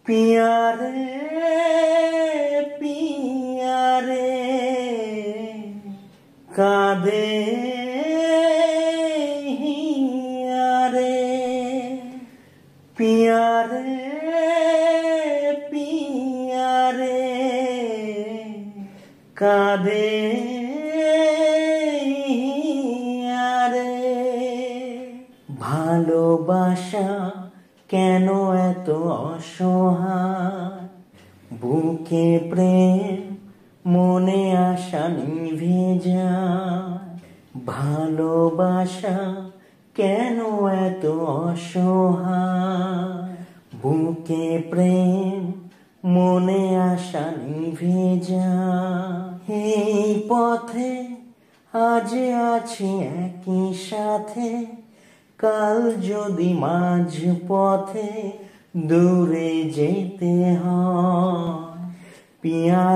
पिया रे कादे हिया रे पिया रे कादे हिया रे ভালোবাসা কেন এত অসহায় বুকে প্রেম মনে আশা নিভে যায় ভালোবাসা কেন এত অসহায় বুকে প্রেম মনে আশা নিভে যায় এই পথে আজ আছি একই সাথে কাল যদি মাঝ পথে দূরে যেতে হয় পিয়া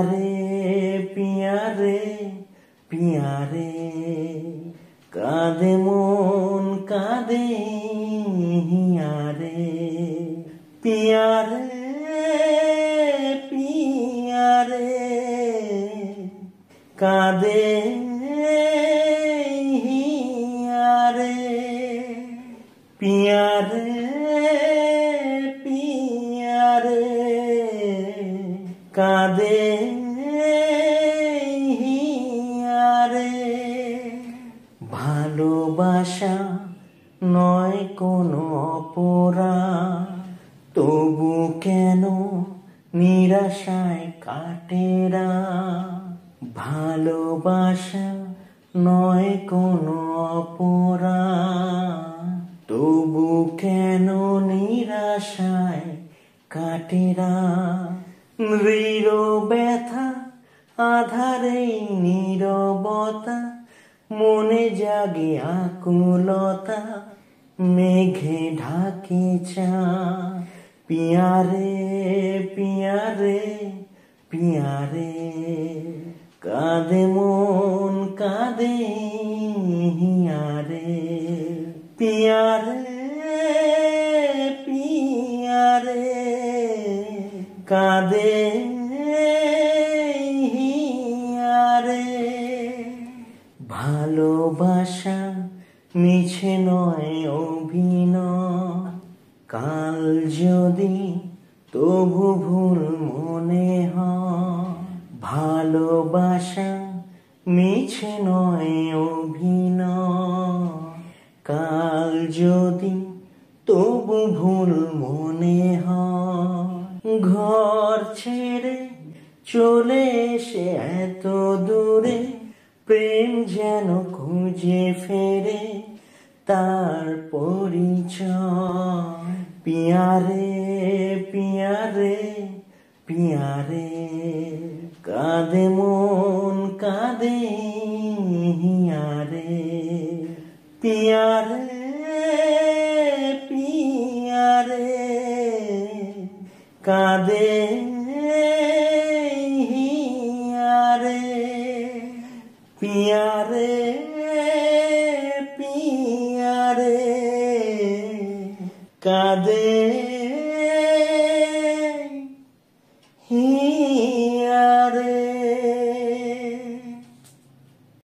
রে কাঁদে মন কাঁদে হিয়া রে পিয়া রে কাঁদে হিয়া রে पिया रे कादे हिया रे ভালোবাসা নয় কোনো অপরাধ তবু কেন নিরাশায় কাটে রাত ভালোবাসা নয় কোনো অপরাধ তবু কেন নিরাশায় কাটে রাত দৃঢ় ব্যথা আধারে নীরবতা মনে জাগে আকুলতা মেঘে ঢাকে চাঁদ পিয়া রে কাঁদে মন কাঁদে হিয়া রে पिया रे कादे हिया रे ভালোবাসা মিছে নয় অভিনয় কাল যদি তবু ভুল মনে হয় ভালোবাসা মিছে নয় অভিনয় কাল যদি তবু ভুল মনে হয় ঘর ছেড়ে চলে এসে এত দূরে প্রেম যেন খুঁজে ফেরে তার পরিচয় পিয়া রে কাঁদে মন কাঁদে হিয়া রে पिया रे कादे हिया रे पिया रे कादे